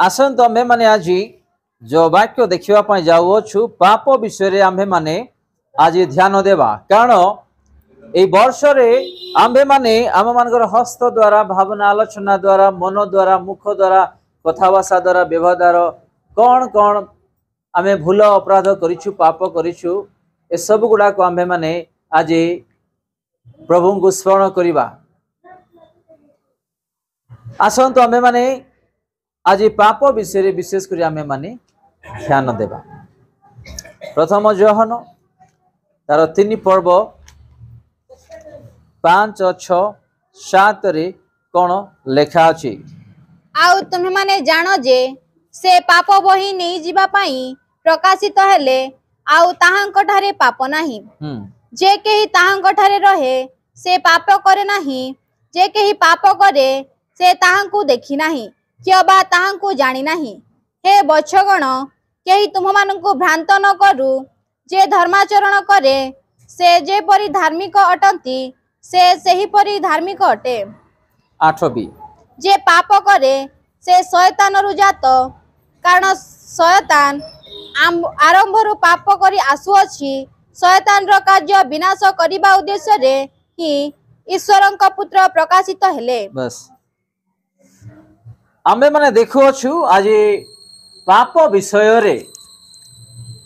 आसंत आम्भे माने आज जो वाक्य देखा जाऊँ पाप विषय आम्भे माने आज ध्यान देवा कारण ए वर्ष आम्भे माने आम मान हस्त द्वारा भावना आलोचना द्वारा मन द्वारा मुख द्वारा कथाभाषा द्वारा व्यवहार द्वारा कौन कौन आमे भूल अपराध करिछु पाप करिछु ए सब गुड़ाक आम्भे माने आज प्रभु को स्मरण करिबा। आसंत आम्भे माने आज पाप विषय विशेष कर आम्भे माने ध्यान देवा। प्रथम योहन तार 3 पर्व 5 6 7 रे कौन लेखा अछि आउ तुम्हें माने जानो जे से पाप बही नहीं जीवा पाई प्रकाशित हेले आउ ताहांक ठारे पाप नाही जे केही ताहांक ठारे रहे से पाप करे नाही जे केही पाप करे से ताहांकु देखि नाही किबा ताहांकु जानि नाही। हे बच्छगण केही तुम मानकु भ्रांत न करू जे धर्माचरण करे से जे परि धार्मिक अटंती से सही परि धार्मिक अटे। 8 बी जे पाप करे से शयतान रु जात कारण शयतान आरंभ रु पाप करी आसुअछि शयतान रो कार्य विनाश करिबा उद्देश्य रे ही ईश्वरन का पुत्र प्रकाशित हेले। बस आम्भे माने देखुअछु आज पाप विषय रे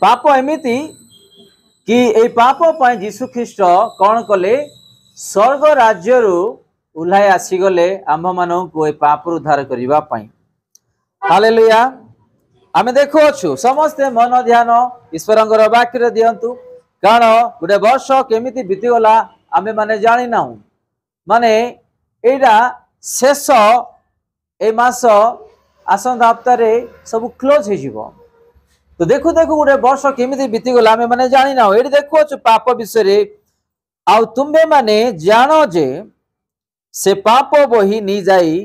पाप एमिति कि ए पाप पय यीशु ख्रीष्ट कौन कले स्वर्ग राज्य रु उल्हाय आसीगले आम्भ मानन को ए पाप रु उद्धार करिबा पय। हालेलुया। आमे देखुअछु समस्ते मन ध्यान ईश्वरंकर वाक्य दियंतु कारण गोटे वर्ष केमिति बीती गला आमे माने जानि नाहु माने एडा शेष ए मास आसंत हप्तारे सब क्लोज हो जिवो तो देखु देखु गोटे वर्ष केमिति बीती गला आमे माने जानि नाहु एडी देखुअछु पाप विषय आ तुमे माने जानो जे से पाप बही नी जाई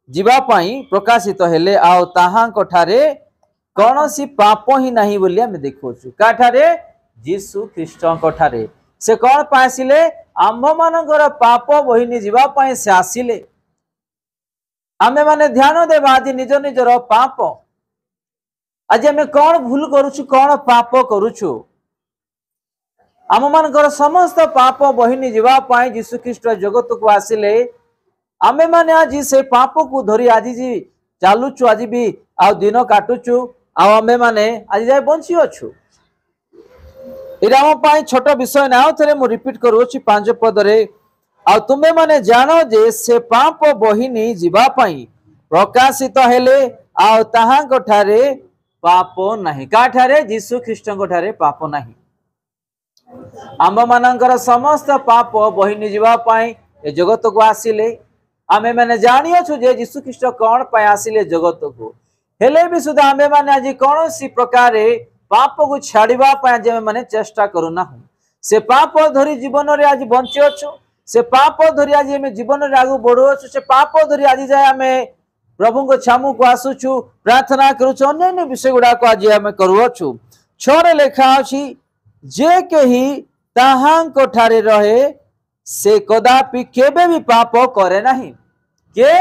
जीवा पाई प्रकाशित हेले आउ ताहांक ठारे कौनसी पाप ही नहीं बोली आमे देखुछु काठारे यीशु ख्रीष्टଙ୍କ ठारे से कौन पासिले आम्भ मानकर पाप बही नी जीवा पाई से आसिले। आमे माने ध्यान देबा आज निज निजर पाप आज आमे कौन भूल करूछु कौन पाप करूछु आम मानकर समस्त पाप बही नी जीवा पाई यीशु ख्रीष्ट जगत को आसिले आमे माने आज से पाप को धरी आज जी चालुचु आज भी आउ दिन काटुचु आमे माने आज जाय बंची अछु एरा हम पाई छोट विषय ना थरे मु रिपीट करूछि 5 पद रे आ तुमे माने जानो जे से पाप बहिनी जीवा पाई प्रकाशित हेले आ ताहांक ठारे पाप नाही का ठारे यीशु ख्रीष्टଙ୍କ ठारे पाप नाही। आम मानकर समस्त पाप बहिनी जीवा पाई ए जगत को आसिले आमे माने जानि अछु जे यीशु ख्रीष्ट कौन पाई आसिले जगत को हेले भी सुधा आमे माने आज कौन सी प्रकार पाप को छाड़िबा पाई जे माने चेष्टा करूना से पाप धरी जीवन रे आज बंची अछु से पाप धरी आज हमें जीवन रे आगु बढ़ो अछु से पाप धरी आज जाय हमें प्रभु को छामु को आसुछु प्रार्थना करूछु अन्य विषय गुडा को आज हमें करूछु। 6 लेखा अछि जे केही ताहांक ठारे रहे से कदापि केबे भी पाप करे नाही के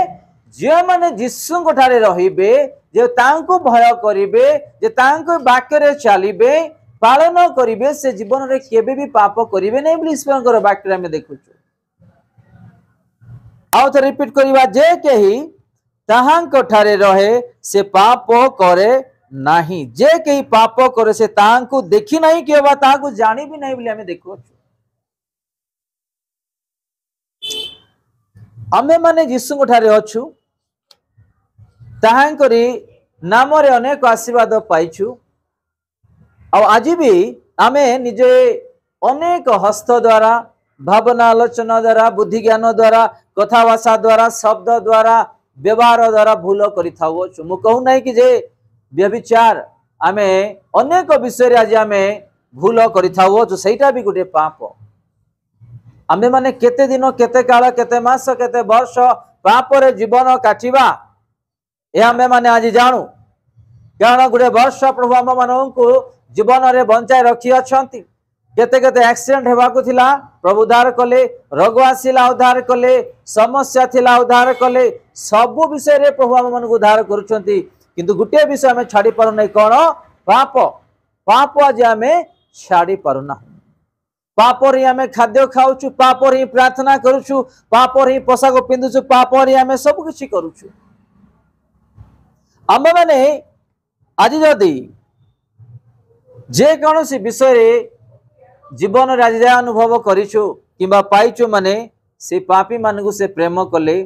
जे माने यीशु को ठारे रहिबे जे तांको भय करिवे जे तांको वाक्य रे चलिबे पालन करिवे से जीवन रे केबे भी पाप करिवे नै बोली ईश्वरकर वाक्य में देखुछु। आउ तो रिपीट करिवा जे केही ताहांक ठारे रहे से पाप करे नाही जे केही पाप करे से तांको देखि नाही केबा तांको जानि भी नाही बोली हमें देखुछु। आमे माने यीशु को ठारे अछु ताहांकरी नाम रे अनेक आशीर्वाद पाइछु आज भी आमे निजे अनेक हस्त द्वारा भावना आलोचना द्वारा बुद्धि ज्ञान द्वारा कथाभाषा द्वारा शब्द द्वारा व्यवहार द्वारा भूल करिथाउ मु कहू नाही कि जे व्यभिचार आमे अनेक विषय रे आज आमे भूल करिथाउ सेटा भी गोटे पाप आमे माने केते दिन केते काल केते मास केते वर्ष पाप रे जीवन काटिबा ए आमे माने आज जानू कारण गोटे वर्ष प्रभु आम मानू जीवन रे बंचाई रखी अछंती केते केते एक्सीडेंट हेबाकु थिला प्रभु उद्धार कले रोग आसिला उद्धार कले समस्या थिला उद्धार कले सब विषय रे प्रभु आम मन को उद्धार करूछंती किंतु गोटे विषय आम छाड़ी पार ना कौन पाप पाप आज आम छाड़ी पारुना पाप रे आम खाद्य खाऊचु पाप रे प्रार्थना करुचु पाप रे पोशाक पिंधुचु पाप रे आम सब किछि करुचु आम माने आज जदि जे कौन सी विषय रे जीवन रे आज जाय अनुभव करिछु किंबा पाइछु माने से पापी मानकु से प्रेम कले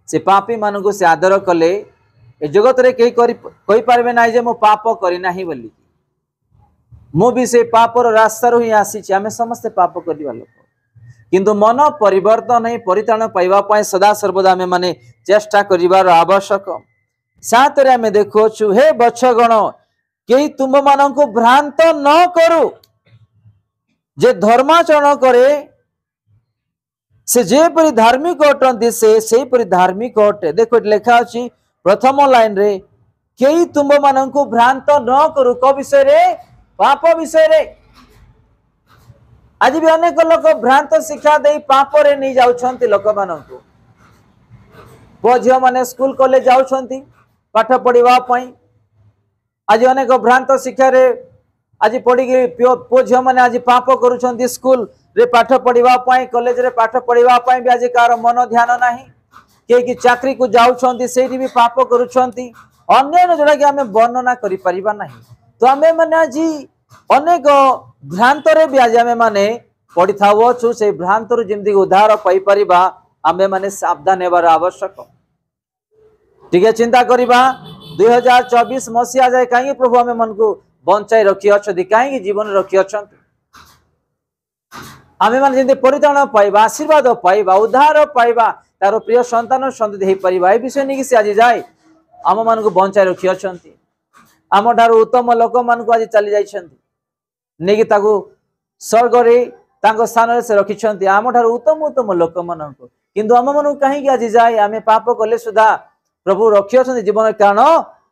से पापी मानकु से आदर कले ए जगत रे कहि पारबे ना जे मो पाप करि नाही बोली मु भी से पापर रास्ता रू ही आसी आम समस्ते पाप करवा लोक किंतु मन परिवर्तन नहीं परित्राण पाइबा सदा सर्वदा आम माने चेष्टा करिवार आवश्यक साथ रे आम देखुछु हे बच्छगण केही तुम मानकु भ्रांत न करू जे धर्माचरण करे से जेपरि धार्मिक अटंती से परि धार्मिक अटे देखो लिखा अछि प्रथम लाइन रे केही तुम मानकु भ्रांत न करू को विषय रे पाप विषय रे आज भी अनेक लोक भ्रांत शिक्षा दे पाप रे नहीं जाउछंती लोक मानकु पो झियो माने स्कूल कॉलेज जाउछंती पाठ पढ़िबा पई आज अनेक भ्रांत शिक्षा रे आज पढ़ी पो झियो माने आज पाप करूछंती स्कूल रे पाठ पढ़िबा पई कॉलेज रे पाठ पढ़िबा पई भी आज कार मन ध्यान नाही के चाकरी को जाउछंती सेठी भी पाप करूछंती अन्य जोड़ा कि आमे वर्णना करि परिबा नाही तो आमे माने आज अनेक भ्रांत रे भी आज आमे माने पढ़ी थावछु से भ्रांत रु जेमति उद्धार पाई परिबा आमे माने सावधान हेबार आवश्यक ठीक चिंता करिबा 2024 मसिया जाए काई प्रभु आमे मन को बंचाई रखी अछथि काई जीवन रखी अछथि आमे माने जेमति परित्राण पाइबा आशीर्वाद पाइबा उद्धार पाइबा तारो प्रिय संतान संतति हे परिबा ए विषय नि कि से आज जाय आम मन को बंचाई रखी अछथि आम ठारू उत्तम लोक मान को आज चली जाइछन्ति नेकी ताकू स्वर्ग रे तांको स्थान रे से रखिछन्ति आम ठारू उत्तम उत्तम लोक मान को किंतु आम मन कहीं कि आज जाय आमे पाप कले सुधा प्रभु रखी अछन्ति जीवन कारण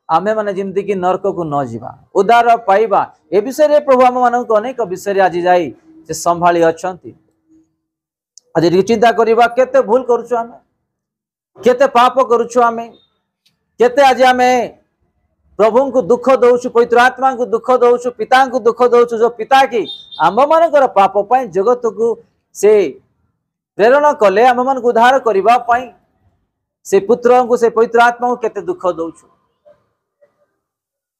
आमे माने जिमति कि नरक को न जीवा उद्धार पाइबा ए विषय रे प्रभु आम मन को अनेक विषय रे आज जाय से संभाली अछन्ति आज चिंता करिबा केते भूल करूछु आमे केते पाप करूछु आमे केते आज आमे प्रभु को दुख दौचु पवित्र आत्मा को दुख दौचु पिता को दुख दौचु जो पिता की आम मानकर पाप पाई जगत को से प्रेरणा कले आम मान को उद्धार करिबा पाई से पुत्र को से पवित्र आत्मा को केते दुख दौचु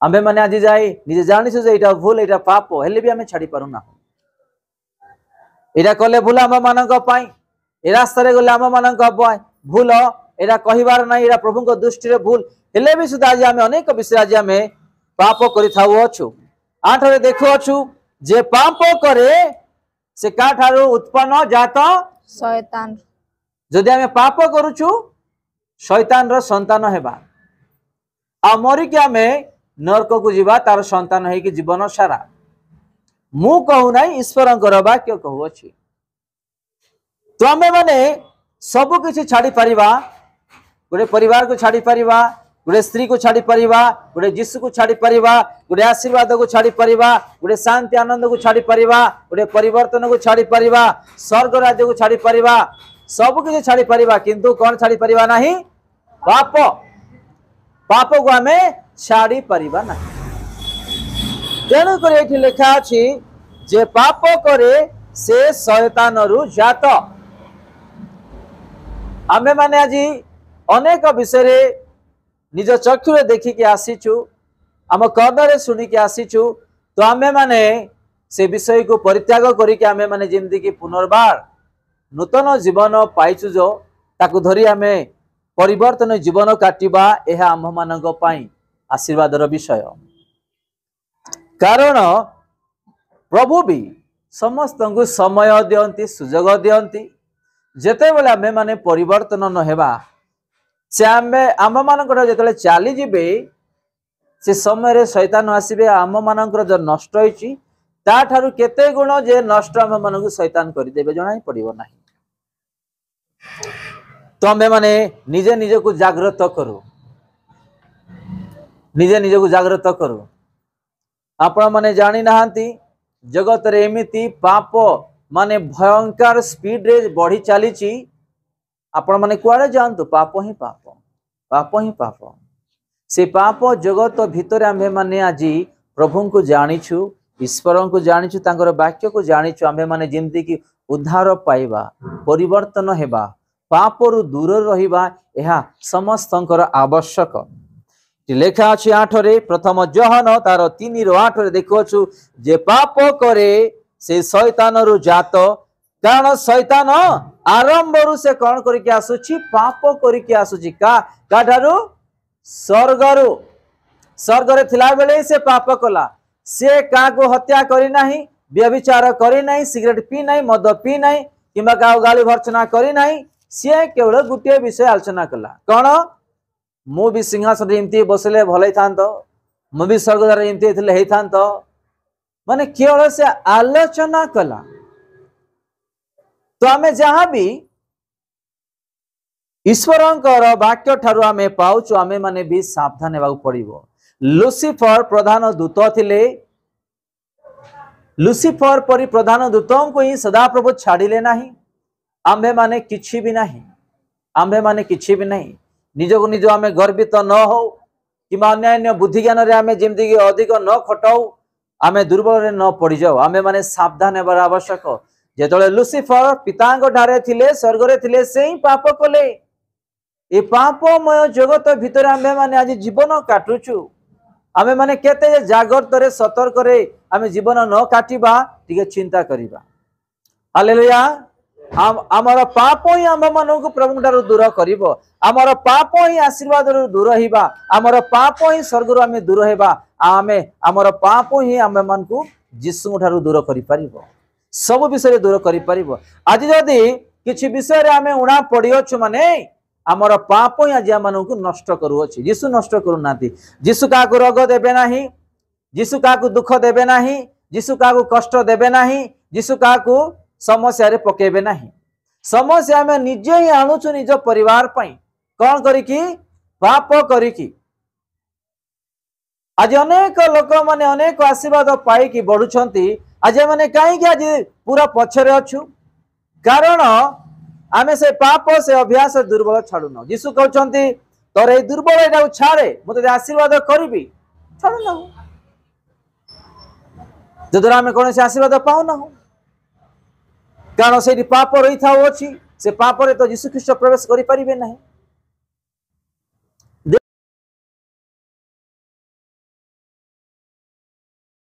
आमे माने आज जाई निजे जानिसु जे एटा भूल एटा पाप हेले भी आमे छाड़ी पारुना एटा कले भूल आम मानक पाई ए रास्ता रे गले आम मानक भूल एटा कहिबार नै एटा प्रभु को दृष्टि रे भूल हेले भी सुधा आज आमे अनेक विषय आज आमे पाप करि थाउ अछु 8 रे देखो अछु जे पाप करे से का ठारो उत्पन्न जात शैतान जदि आमे पाप करूछु शैतान रो संतान हेबा आ मरि के आमे नरक को जीवा तार संतान है कि जीवन सारा मु कहू नाही ईश्वरंकर वाक्य कहू अछि तो आमे माने सब किछि छाड़ी परिबा गोटे परिवार को छाड़ी परिबा गोटे स्त्री को छाड़ी परिबा गोटे जीशु को छाड़ी परिबा गोटे आशीर्वाद को छाड़ी परिबा गोटे शांति आनंद को छाड़ी परिबा गोटे परिवर्तन को छाड़ी परिबा स्वर्ग राज्य को छाड़ी परिबा सब किछि छाड़ी परिबा किंतु कौन छाड़ी परिबा नाही पाप पाप को आमे छाड़ी परिबा नाही तेणु कर एठी लिखा अछि जे पाप करे से शैतान रु जात आमे माने आज अनेक विषय निज चक्षुरे देखिकी आसीचु आम कर्णरे शुणिकी आसीचु तो आमे माने से विषय को परित्याग करिके आमे माने जेमति कि पुनर्बार नूतन जीवन पाइचु जो ताकू धरी आमे परिवर्तन जीवन काटिबा एहा आम मानक पई आशीर्वादर विषय कारण प्रभु भी समस्त को समय दियंती सुजोग दियंती जेते बेले आमे माने परिवर्तन न हेबा से आम मानकर जो चली जीवे से समय शैतान आसबे आम मानकर जो नष्ट होइछि ता ठारू केते गुण जे नष्ट आम मानक शैतान करदेबे जना ही पड़िबो नाही तो आमे माने निजे निजे को जागृत करू निजे निजे को जागृत करू आपण माने जानि नाहंती जगत रे एमिति पाप माने भयंकर स्पीड रे बढ़ी चली आपण माने कुआड़े जानतु पाप ही पाप पाप ही पाप से पाप जगत भितर आम्भे माने आज प्रभु को जानिछु, ईश्वर को जानिछु, तांकर वाक्य को जानिछु। आम्भे माने जेमती कि उद्धार पाइबा, परिवर्तन हेबा, पापरु दूर रहिबा, यह समस्तंकर आवश्यक। लेखा अछि 8 रे, प्रथम जोहन तार 3 रो 8 रे देखोछु जे पाप करे से शैतान रु जात, कारण शैतान आरंभ रु से कौन करके आसुची, पाप करके आसुची। का ठारू? स्वर्गरु। स्वर्ग रे थिला बेले से पाप कला। से का को हत्या करी नाही, व्यभिचार करी नाही, सिगरेट पी नाही, मद पी नाही, किंबा का गाली भर्सना करी नाही। से केवल गुटे विषय आलोचना कला, कौन? मु भी सिंहासन एमती बसले भले थांत, मु भी स्वर्गद्वार एमती थिले हेई थांत, माने केवल से आलोचना कला। तो आमे जहां भी ईश्वरंकर वाक्य ठारू आमे पाउछु, आमे माने भी सावधान हेबाकू पड़िबो। लुसिफर प्रधान दूत थिले, लुसिफर परि प्रधान दूतों को ही सदा प्रभु छाड़िले नाही। आम्भे माने किछि भी नाही, आम्भे माने किछि भी नाही। निजको निज आमे गर्वित न हो किंबा अन्य बुद्धि ज्ञान रे आमे जेमति कि अधिक न खटाऊ, आमे दुर्बल रे न पड़ी जाओ। आमे माने सावधान हेबार आवश्यक। जेतले लुसिफर पितांग ढारे थिले, स्वर्ग रे थिले, से ही पाप कले। ए पापमय जगत भितर आमे माने आज जीवन काटुछु। आमे माने केते जागृत रे सतर्क रे आमे जीवन न काटिबा, टिके चिंता करिबा। हालेलुया। आमर पाप ही आम मान को प्रभु ठारू दूर करिबो। आमर पाप ही आशीर्वाद दूर हिबा, आमर पाप ही स्वर्ग आमे दूर हेबा। आमे आमर पाप ही आम मान को यीशु ठारू दूर करि परिबो, सब विषय दूर करि परिबो। आज जदि किछि विषय रे आमे उणा पड़ी अछु माने आमर पाप ही आज आम को नष्ट करूछि। यीशु नष्ट करू नाती। यीशु का को रोग देबे नाही, यीशु का को दुख देबे नाही, यीशु का को कष्ट देबे नाही, यीशु का को समस्या रे पकेबे नाही। समस्या में निजे ही आणुछु निज परिवार पई, कौन करिकी? पाप करिकी। आज अनेक लोक माने अनेक आशीर्वाद पाई कि बढ़ुछंती, आज माने काहे कि आज पूरा पछरे अछु? कारण आमे से पाप से अभ्यास दुर्बल छाडु न। यीशु कहउछंती तोर ए दुर्बल एटा छाड़े, मते आशीर्वाद करबी, छाडु न। जदरा आमे कोन से आशीर्वाद पाउ न हो, कारण से पाप रही था, से पाप रे तो यीशु ख्रीष्ट प्रवेश करि परिबे नहीं।